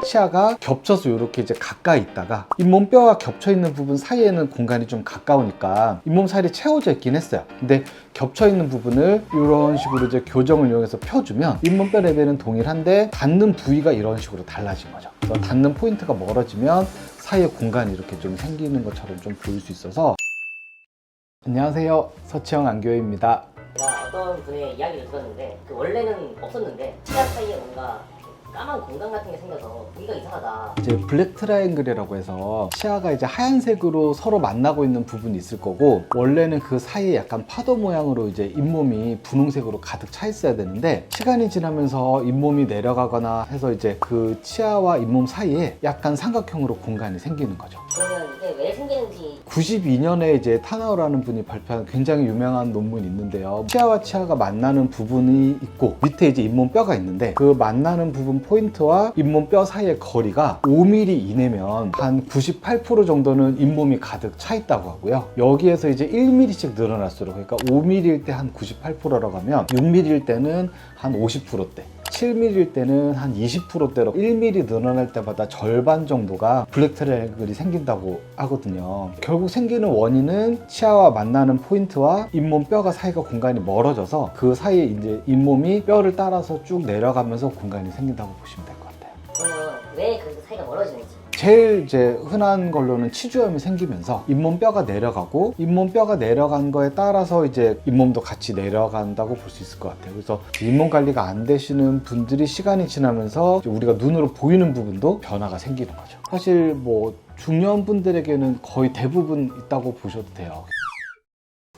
치아가 겹쳐서 이렇게 이제 가까이 있다가 잇몸뼈가 겹쳐 있는 부분 사이에는 공간이 좀 가까우니까 잇몸 살이 채워져 있긴 했어요. 근데 겹쳐 있는 부분을 이런 식으로 이제 교정을 이용해서 펴주면 잇몸뼈 레벨은 동일한데 닿는 부위가 이런 식으로 달라진 거죠. 그래서 닿는 포인트가 멀어지면 사이에 공간이 이렇게 좀 생기는 것처럼 좀 보일 수 있어서. 안녕하세요, 서치형 안교회입니다. 제가 어떤 분의 이야기를 들었는데 원래는 없었는데 치아 사이에 뭔가 까만 공간 같은 게 생겨서 보기가 이상하다. 이제 블랙 트라이앵글이라고 해서 치아가 이제 하얀색으로 서로 만나고 있는 부분이 있을 거고, 원래는 그 사이에 약간 파도 모양으로 이제 잇몸이 분홍색으로 가득 차 있어야 되는데, 시간이 지나면서 잇몸이 내려가거나 해서 이제 그 치아와 잇몸 사이에 약간 삼각형으로 공간이 생기는 거죠. 그러면 이게 왜 생기는지. 92년에 이제 타나오라는 분이 발표한 굉장히 유명한 논문이 있는데요. 치아와 치아가 만나는 부분이 있고 밑에 이제 잇몸뼈가 있는데, 그 만나는 부분 포인트와 잇몸뼈 사이의 거리가 5mm 이내면 한 98% 정도는 잇몸이 가득 차 있다고 하고요. 여기에서 이제 1mm씩 늘어날수록, 그러니까 5mm일 때 한 98%라고 하면 6mm일 때는 한 50%대, 7mm일 때는 한 20%대로 1mm 늘어날 때마다 절반 정도가 블랙 트라이앵글이 생긴다고 하거든요. 결국 생기는 원인은 치아와 만나는 포인트와 잇몸 뼈가 사이가 공간이 멀어져서 그 사이에 이제 잇몸이 뼈를 따라서 쭉 내려가면서 공간이 생긴다고 보시면 될 것 같아요. 그러면 왜 그 사이가 멀어지는지. 제일 이제 흔한 걸로는 치주염이 생기면서 잇몸뼈가 내려가고, 잇몸뼈가 내려간 거에 따라서 이제 잇몸도 같이 내려간다고 볼 수 있을 것 같아요. 그래서 잇몸 관리가 안 되시는 분들이 시간이 지나면서 우리가 눈으로 보이는 부분도 변화가 생기는 거죠. 사실 뭐 중년 분들에게는 거의 대부분 있다고 보셔도 돼요.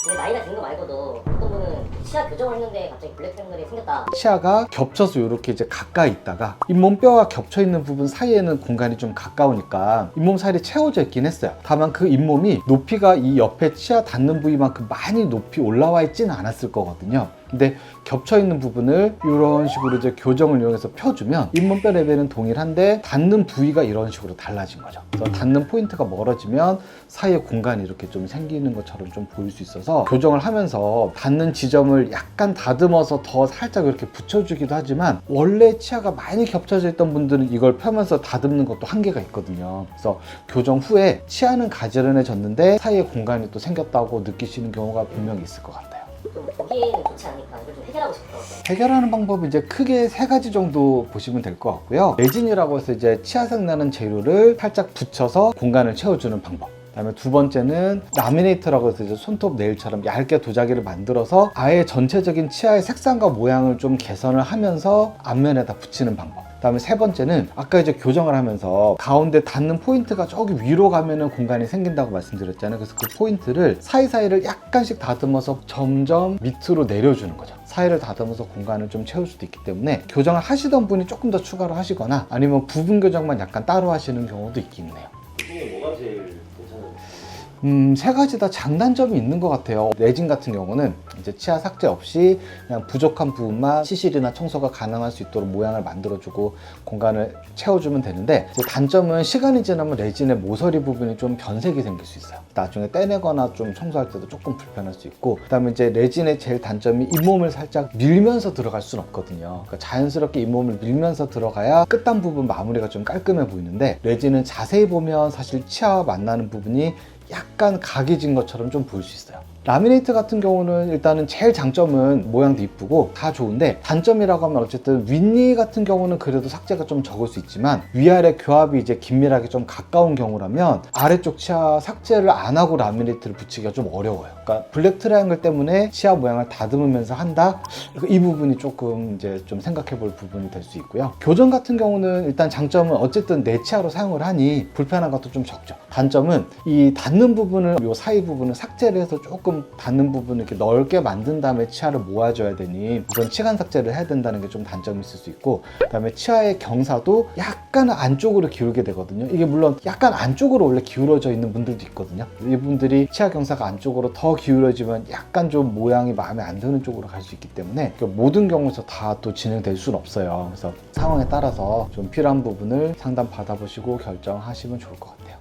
근데 나이가 든 거 말고도 어떤 분은 치아 교정을 했는데 갑자기 블랙 트라이앵글이 생겼다. 치아가 겹쳐서 이렇게 이제 가까이 있다가 잇몸뼈가 겹쳐 있는 부분 사이에는 공간이 좀 가까우니까 잇몸 살이 채워져 있긴 했어요. 다만 그 잇몸이 높이가 이 옆에 치아 닿는 부위만큼 많이 높이 올라와 있지는 않았을 거거든요. 근데 겹쳐 있는 부분을 이런 식으로 이제 교정을 이용해서 펴주면 잇몸뼈 레벨은 동일한데 닿는 부위가 이런 식으로 달라진 거죠. 그래서 닿는 포인트가 멀어지면 사이에 공간이 이렇게 좀 생기는 것처럼 좀 보일 수 있어서, 교정을 하면서 닿는 지점을 약간 다듬어서 더 살짝 이렇게 붙여주기도 하지만, 원래 치아가 많이 겹쳐져 있던 분들은 이걸 펴면서 다듬는 것도 한계가 있거든요. 그래서 교정 후에 치아는 가지런해졌는데 사이에 공간이 또 생겼다고 느끼시는 경우가 분명히 있을 것 같아요. 좀 보기에는 좋지 않으니까 이걸 좀 해결하고 싶어요. 해결하는 방법은 이제 크게 세 가지 정도 보시면 될 것 같고요. 레진이라고 해서 이제 치아색 나는 재료를 살짝 붙여서 공간을 채워주는 방법. 그다음에 두 번째는 라미네이터라고 해서 이제 손톱 네일처럼 얇게 도자기를 만들어서 아예 전체적인 치아의 색상과 모양을 좀 개선을 하면서 앞면에다 붙이는 방법. 그다음에 세 번째는 아까 이제 교정을 하면서 가운데 닿는 포인트가 저기 위로 가면은 공간이 생긴다고 말씀드렸잖아요. 그래서 그 포인트를 사이사이를 약간씩 다듬어서 점점 밑으로 내려주는 거죠. 사이를 다듬어서 공간을 좀 채울 수도 있기 때문에, 교정을 하시던 분이 조금 더 추가로 하시거나 아니면 부분 교정만 약간 따로 하시는 경우도 있긴 해요. 중에 뭐가 제일 괜찮은지? 세 가지 다 장단점이 있는 것 같아요. 레진 같은 경우는 이제 치아 삭제 없이 그냥 부족한 부분만 시실이나 청소가 가능할 수 있도록 모양을 만들어주고 공간을 채워주면 되는데, 이제 단점은 시간이 지나면 레진의 모서리 부분이 좀 변색이 생길 수 있어요. 나중에 떼내거나 좀 청소할 때도 조금 불편할 수 있고, 그 다음에 이제 레진의 제일 단점이 잇몸을 살짝 밀면서 들어갈 수는 없거든요. 그러니까 자연스럽게 잇몸을 밀면서 들어가야 끝단 부분 마무리가 좀 깔끔해 보이는데, 레진은 자세히 보면 사실 치아와 만나는 부분이 약간 각이진 것처럼 좀 보일 수 있어요. 라미네이트 같은 경우는 일단은 제일 장점은 모양도 이쁘고 다 좋은데, 단점이라고 하면 어쨌든 윗니 같은 경우는 그래도 삭제가 좀 적을 수 있지만, 위아래 교합이 이제 긴밀하게 좀 가까운 경우라면 아래쪽 치아 삭제를 안 하고 라미네이트를 붙이기가 좀 어려워요. 그러니까 블랙 트라이앵글 때문에 치아 모양을 다듬으면서 한다? 이 부분이 조금 이제 좀 생각해 볼 부분이 될 수 있고요. 교정 같은 경우는 일단 장점은 어쨌든 내 치아로 사용을 하니 불편한 것도 좀 적죠. 단점은 이 닿는 부분을, 요 사이 부분을 삭제를 해서 조금 닿는 부분을 이렇게 넓게 만든 다음에 치아를 모아줘야 되니 우선 치간 삭제를 해야 된다는 게 좀 단점이 있을 수 있고, 그 다음에 치아의 경사도 약간 안쪽으로 기울게 되거든요. 이게 물론 약간 안쪽으로 원래 기울어져 있는 분들도 있거든요. 이분들이 치아 경사가 안쪽으로 더 기울어지면 약간 좀 모양이 마음에 안 드는 쪽으로 갈 수 있기 때문에 모든 경우에서 다 또 진행될 수는 없어요. 그래서 상황에 따라서 좀 필요한 부분을 상담 받아보시고 결정하시면 좋을 것 같아요.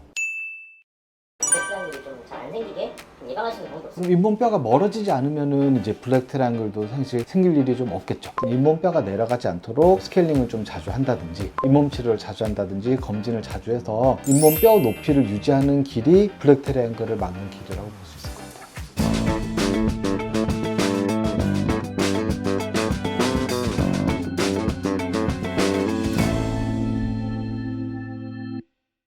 블랙 트라이앵글이 좀 잘 안 생기게 좀 까만 시는 방법이 없어. 그럼 잇몸뼈가 멀어지지 않으면은 이제 블랙 트라이앵글도 사실 생길 일이 좀 없겠죠. 잇몸뼈가 내려가지 않도록 스케일링을 좀 자주 한다든지 잇몸 치료를 자주 한다든지 검진을 자주 해서 잇몸뼈 높이를 유지하는 길이 블랙 트라이앵글을 막는 길이라고 볼 수 있습니다.